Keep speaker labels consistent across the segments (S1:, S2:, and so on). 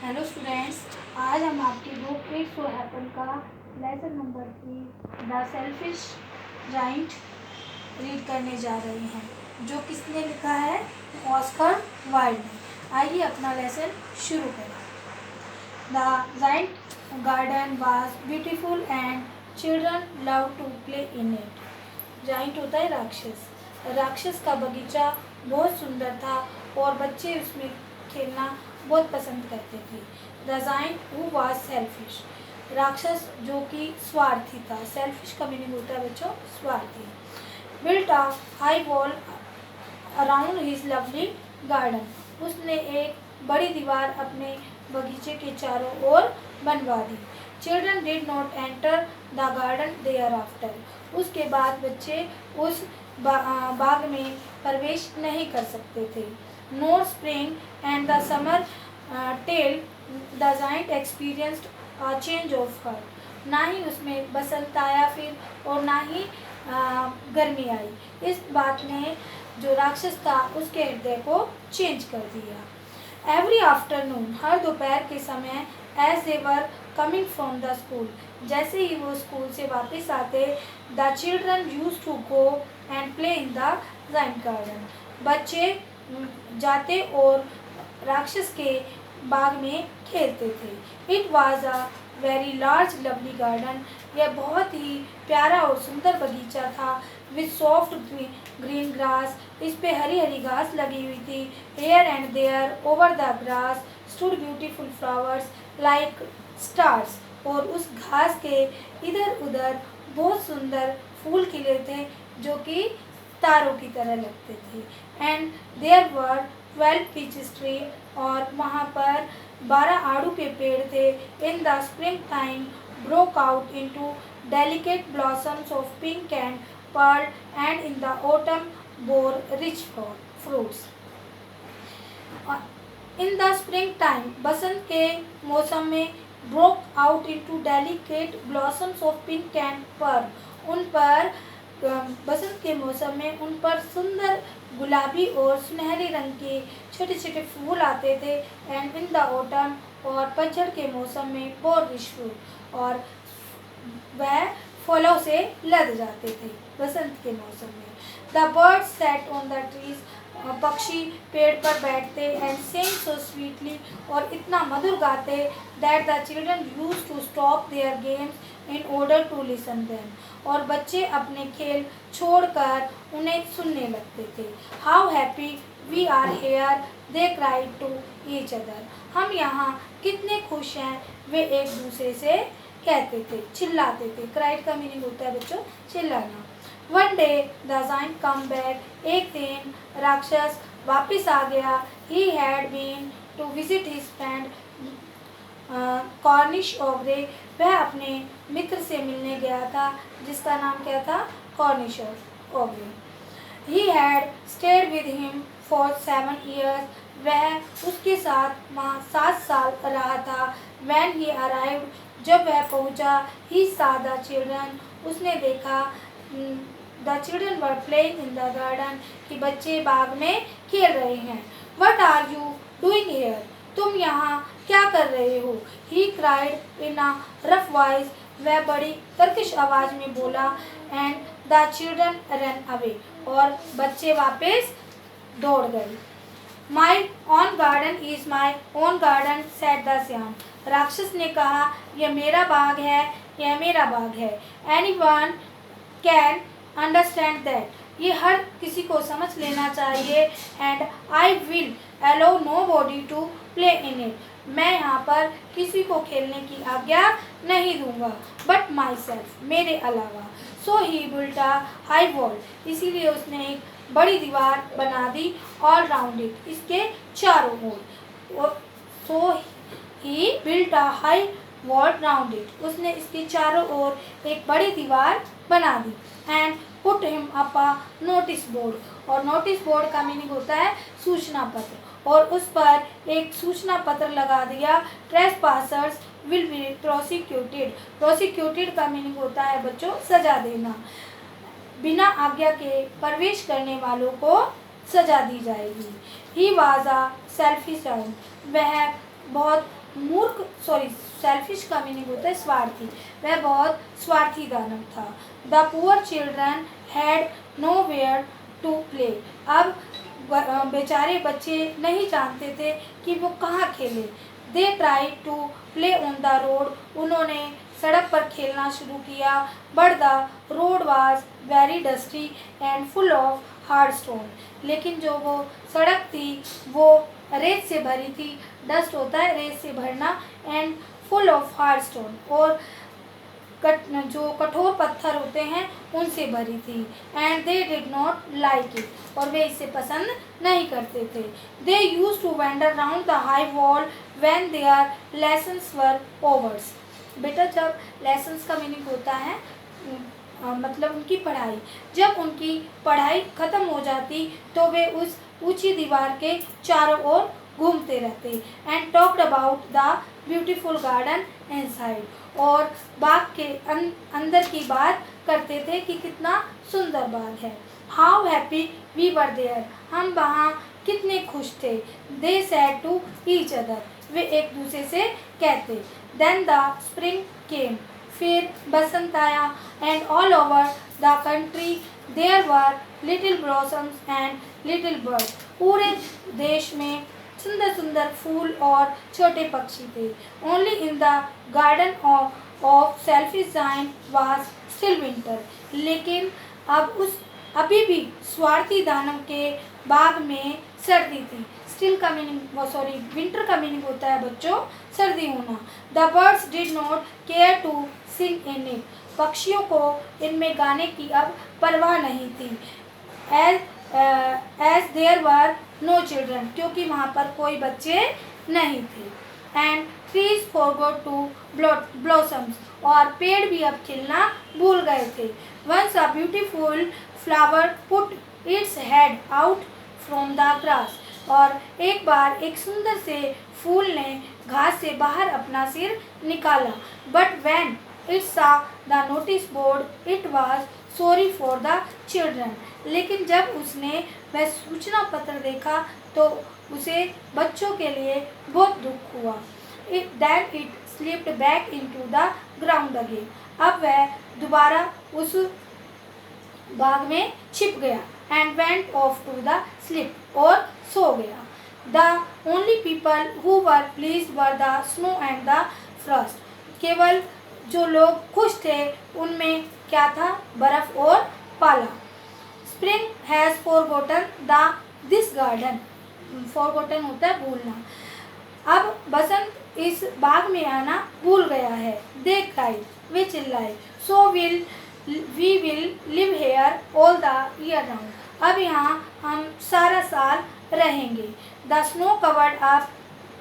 S1: Hello students, आज हम आपकी बुक इट सो हैपन का lesson number 3 the selfish giant read करने जा रहे हैं, जो किसने लिखा है? ऑस्कर वाइल्ड ने। आइए अपना लेसन शुरू करें। The giant garden was beautiful and children love to play in it. Giant होता है राक्षस। राक्षस का बगीचा बहुत सुंदर था और बच्चे उसमें खेलना बहुत पसंद करते थे। The giant who was selfish, राक्षस जो कि स्वार्थी था। सेल्फिश का मीनिंग होता है बच्चों स्वार्थी। Built a high wall around his lovely garden, उसने एक बड़ी दीवार अपने बगीचे के चारों ओर बनवा दी। Children did not enter the garden thereafter, उसके बाद बच्चे उस बाग में प्रवेश नहीं कर सकते थे। Nor spring and the summer tell the giant experienced a change of heart, ना ही उसमें बसंत आया फिर और ना ही गर्मी आई। इस बात ने जो राक्षस था उसके हृदय को चेंज कर दिया। एवरी आफ्टरनून, हर दोपहर के समय, as they were coming from the school, जैसे ही वो स्कूल से वापस आते, the children used to go and play in the giant garden, बच्चे जाते और राक्षस के बाग में खेलते थे। It was a very large lovely garden, यह बहुत ही प्यारा और सुंदर बगीचा था। विथ सॉफ्ट ग्रीन ग्रास, इस पे हरी हरी घास लगी हुई थी। Here and there over the grass stood beautiful flowers like stars, और उस घास के इधर उधर बहुत सुंदर फूल खिले थे जो कि तारों की तरह लगते थे। And there were 12 peaches tree, और वहाँ पर 12 आड़ू के पेड़ थे। In the spring time broke out into delicate blossoms of pink and pearl, and in the autumn bore rich fruits. In the spring time, बसंत के मौसम में broke out into delicate blossoms of pink and pearl, उन पर बसंत के मौसम में उन पर सुंदर गुलाबी और सुनहरे रंग के छोटे छोटे फूल आते थे। एंड इन द ऑटम, और पतझड़ के मौसम में बोर रिच फ्रूट, और वह फलों से लद जाते थे बसंत के मौसम में। The birds sat on the trees, पक्षी पेड़ पर बैठते। एंड सेइंग सो स्वीटली, और इतना मधुर गाते। That the children used to stop their games in order to listen them, और बच्चे अपने खेल छोड़कर उन्हें सुनने लगते थे। How happy we are here, they cried to each other, हम यहाँ कितने खुश हैं, वे एक दूसरे से कहते थे, चिल्लाते थे। क्राइड का मीनिंग होता है बच्चों चिल्लाना। One day the giant come back, एक दिन राक्षस वापस आ गया। He had been to visit his friend Cornish ogre, वह अपने मित्र से मिलने गया था जिसका नाम क्या था? Cornish ogre. He had stayed with him for 7 years, वह उसके साथ वहाँ 7 साल रहा था। When he arrived, जब वह पहुँचा, he saw the children, उसने देखा the children were playing in the garden, कि बच्चे बाग में खेल रहे हैं। What are you doing here, तुम यहाँ क्या कर रहे हो? He cried in a rough voice, वह बड़ी कर्कश आवाज़ में बोला। And the children ran away, और बच्चे वापस दौड़ गए। My own garden is my own garden, said the Shyam, राक्षस ने कहा यह मेरा बाग है, यह मेरा बाग है। Anyone can understand that, ये हर किसी को समझ लेना चाहिए। And I will allow nobody to play in it, मैं यहाँ पर किसी को खेलने की आज्ञा नहीं दूंगा। But myself, मेरे अलावा। So he built a high wall, इसीलिए उसने एक बड़ी दीवार बना दी। ऑल राउंड इट, इसके चारों ओर। So he built a high wall round it, उसने इसके चारों ओर एक बड़ी दीवार बना दी। And put him up a notice board, और नोटिस बोर्ड का मीनिंग होता है सूचना पत्र, और उस पर एक सूचना पत्र लगा दिया। ट्रेसपासर्स विल बी प्रोसिक्यूटेड, प्रोसिक्यूटेड का मीनिंग होता है बच्चों सजा देना, बिना आज्ञा के प्रवेश करने वालों को सजा दी जाएगी। He was a selfish giant, वह बहुत सेल्फिश का मीनिंग होता है स्वार्थी। वह बहुत स्वार्थी दानव था। The poor children had nowhere to play. अब बेचारे बच्चे नहीं जानते थे कि वो कहाँ खेले। They try to play on the road. उन्होंने सड़क पर खेलना शुरू किया। But the road was very dusty and full of hard stone. लेकिन जो वो सड़क थी वो रेत से भरी थी। डस्ट होता है रेत से भरना। And full of hard stone, और जो कठोर पत्थर होते हैं उनसे भरी थी। And they did not like it, और वे इसे पसंद नहीं करते थे। They use to wander round the high wall when their lessons were overs. बेटा जब लेसन्स का मीनिंग होता है मतलब उनकी पढ़ाई, जब उनकी पढ़ाई ख़त्म हो जाती तो वे उस ऊंची दीवार के चारों ओर घूमते रहते। And talked about the beautiful garden inside, और बाग के अंदर की बात करते थे कि कितना सुंदर बाग है। How happy we were there, हम वहाँ कितने खुश थे। They said to each other, वे एक दूसरे से कहते। देन द स्प्रिंग केम, फिर बसंत आया। And all over the country there were little blossoms and little bird, पूरे देश में सुंदर सुंदर फूल और छोटे पक्षी थे। Only in the garden of selfish giant was still winter, लेकिन अभी भी स्वार्थी दानव के बाग में सर्दी थी। स्टिल का मीनिंग विंटर का मीनिंग होता है बच्चों सर्दी होना। The birds did not care to sing in it, पक्षियों को इनमें गाने की अब परवाह नहीं थी। As there were no children, क्योंकि वहाँ पर कोई बच्चे नहीं थे। And trees forgot to blossoms, और पेड़ भी अब खिलना भूल गए थे। Once a beautiful flower put its head out from the grass, और एक बार एक सुंदर से फूल ने घास से बाहर अपना सिर निकाला। बट व्हेन इट सा the notice board it was sorry for the children, लेकिन जब उसने वह सूचना पत्र देखा तो उसे बच्चों के लिए बहुत दुख हुआ। Then it slipped back into the ground again, अब वह दोबारा उस बाग में छिप गया। And went off to the sleep, और सो गया। The only people who were pleased were the snow and the frost, केवल जो लोग खुश थे उनमें क्या था, बर्फ और पाला। Spring has forgotten this garden, forgotten होता है भूलना। अब बसंत इस बाग में आना भूल गया है। दे क्राइड, वे चिल्लाए। So we will live here all the year round, अब यहाँ हम सारा साल रहेंगे। The snow covered up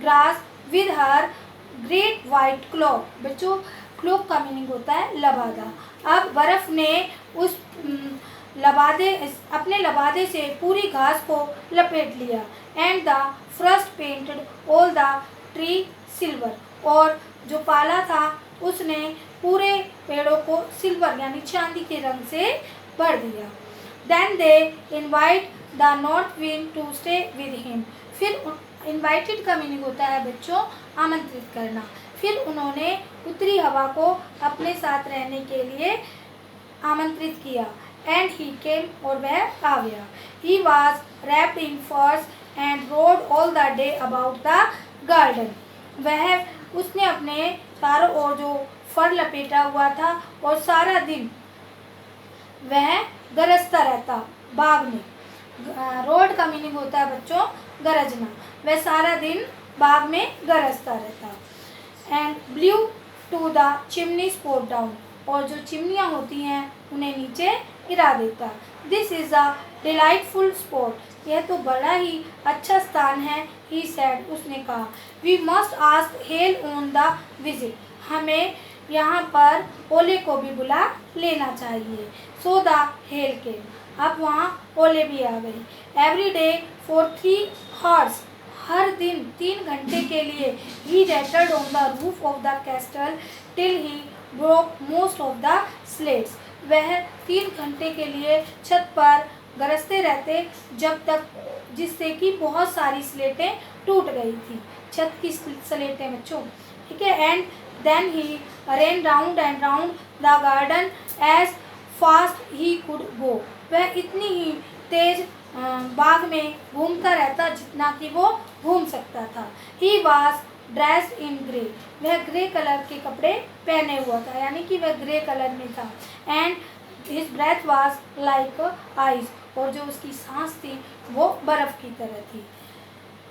S1: grass with her great white cloak, बच्चों क्लॉक का मीनिंग होता है लबादा। अब बर्फ ने उस अपने लबादे से पूरी घास को लपेट लिया। And the first painted all the tree silver, और जो पाला था उसने पूरे पेड़ों को सिल्वर यानी चांदी के रंग से भर दिया। Then they invite the north wind to stay with him, फिर इनवाइटेड का मीनिंग होता है बच्चों आमंत्रित करना। फिर उन्होंने उत्तरी हवा को अपने साथ रहने के लिए आमंत्रित किया। एंड ही केम, और वह आ गया। ही वॉज रैप्ड इन फर्स and road all the day about the garden, उसने अपने चारों ओर जो फर लपेटा हुआ था और सारा दिन वह गरजता रहता बाग में। रोड का मीनिंग होता है बच्चों गरजना, वह सारा दिन बाग में गरजता रहता। And blew to the chimney sport down, और जो चिमनियाँ होती हैं उन्हें नीचे गिरा देता। This is a delightful spot, यह तो बड़ा ही अच्छा स्थान है। ही सेड, उसने कहा। We must ask hail on the visit, हमें यहाँ पर ओले को भी बुला लेना चाहिए। सो द हेल केम, अब वहाँ ओले भी आ गए। एवरी डे फॉर 3 hours, हर दिन 3 घंटे के लिए। He rattled on the roof of the castle till he broke most of the slates, वह 3 घंटे के लिए छत पर गरजते रहते जब तक जिससे कि बहुत सारी स्लेटें टूट गई थी। छत की स्लेटें बच्चों, ठीक है। And then he ran round and round the garden as fast he could go. वह इतनी ही तेज बाग में घूमता रहता जितना कि वो घूम सकता था। He was dressed in grey. वह ग्रे कलर के कपड़े पहने हुआ था, यानी कि वह ग्रे कलर में था। And his breath was like ice. और जो उसकी सांस थी वो बर्फ की तरह थी।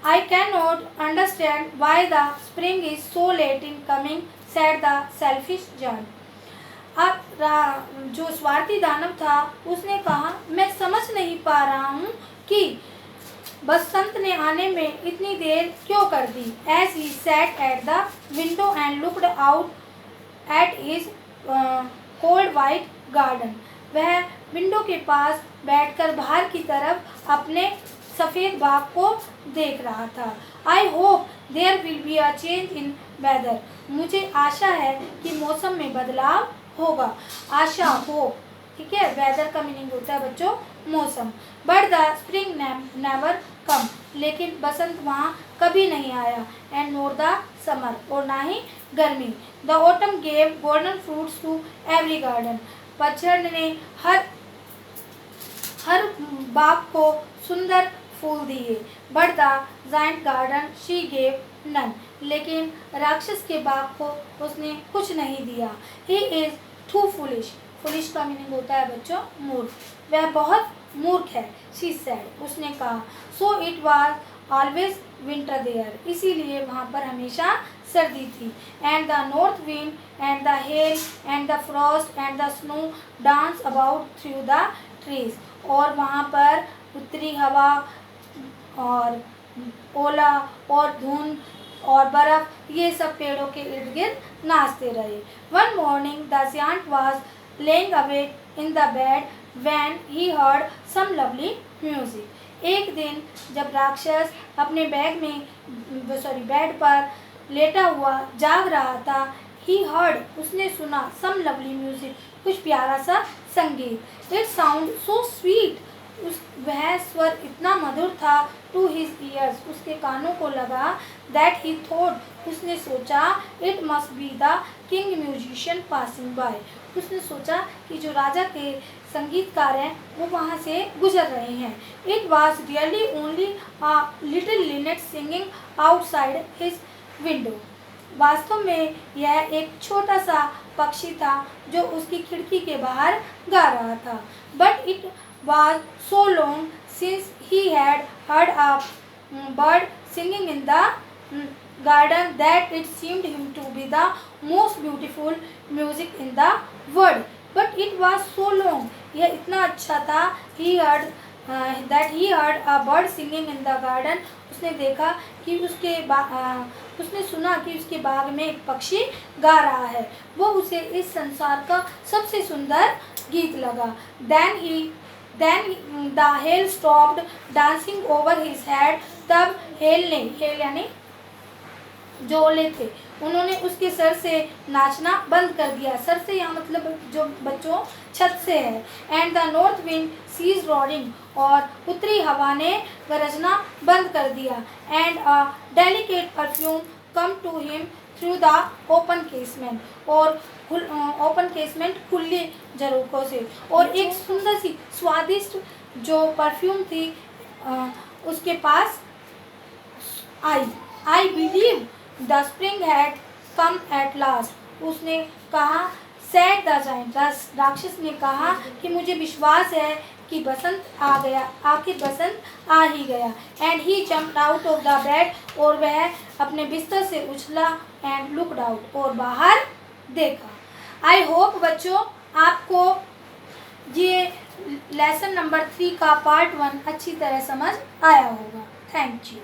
S1: I cannot understand why the spring is so late in coming, said the selfish giant. अब जो स्वार्थी दानव था उसने कहा, मैं समझ नहीं पा रहा हूँ कि बसंत ने आने में इतनी देर क्यों कर दी। As he sat at the window and looked out at his cold white garden. वह विंडो के पास बैठकर बाहर की तरफ अपने सफ़ेद बाग को देख रहा था। I hope there will be a change in weather. मुझे आशा है कि मौसम में बदलाव होगा। आशा, होप, ठीक है। वेदर का मीनिंग होता है बच्चों मौसम। But the spring never come. लेकिन बसंत वहाँ कभी नहीं आया। एंड नोर द समर, और ना ही गर्मी। The autumn gave golden fruits to every garden. पतझड़ ने हर बाग को सुंदर फूल दिए। But the giant garden she gave none. लेकिन राक्षस के बाग को उसने कुछ नहीं दिया। He is too foolish. Foolish का मीनिंग होता है बच्चों मूर्ख। वह बहुत मूर्ख है। शी सेड, उसने कहा। So it was always winter there. इसीलिए वहाँ पर हमेशा सर्दी थी। And the north wind and the hail and the frost and the snow dance about through the trees. और वहाँ पर उत्तरी हवा और ओला और धुंध और बर्फ, ये सब पेड़ों के इर्द गिर्द नाचते रहे। One morning the giant was laying awake in the bed when he heard some lovely music. एक दिन जब राक्षस अपने बेड पर लेटा हुआ जाग रहा था, ही हर्ड, उसने सुना, सम लवली म्यूजिक, कुछ प्यारा सा संगीत। It sound so sweet. वह स्वर इतना मधुर था। टू हिज ईयर्स, उसके कानों को लगा। दैट ही थॉट, उसने सोचा। It must be the king musician passing by. उसने सोचा कि जो राजा के संगीतकार हैं वो वहाँ से गुजर रहे हैं। It was really only a little Lynette singing outside his window. वास्तव में यह एक छोटा सा पक्षी था जो उसकी खिड़की के बाहर गा रहा था। But it was so long since he had heard a bird singing in the garden that it seemed him to be the most beautiful music in the world. But it was so long. यह इतना अच्छा था। He heard that he heard a bird singing in the garden. उसने देखा कि उसने सुना कि उसके बाग में एक पक्षी गा रहा है। वो उसे इस संसार का सबसे सुंदर गीत लगा। Then the hail stopped dancing over his head. तब हेल यानी जो ओले थे उन्होंने उसके सर से नाचना बंद कर दिया। सर से यहाँ मतलब जो बच्चों छत से है। And the north wind ceased roaring, और उत्तरी हवा ने गरजना बंद कर दिया। And a delicate perfume come to him through the open casement, और ओपन केसमेंट खुले झरोकों से, और एक सुंदर सी स्वादिष्ट जो परफ्यूम थी उसके पास आई। I believe the spring had come at last. उसने कहा। सैड द जायंट, राक्षस ने कहा कि मुझे विश्वास है कि बसंत आ गया, आखिर बसंत आ ही गया। And he jumped out of the bed, और वह अपने बिस्तर से उछला। एंड लुक्ड आउट, और बाहर देखा। आई होप बच्चों आपको ये लेसन नंबर 3 का पार्ट 1 अच्छी तरह समझ आया होगा। Thank you.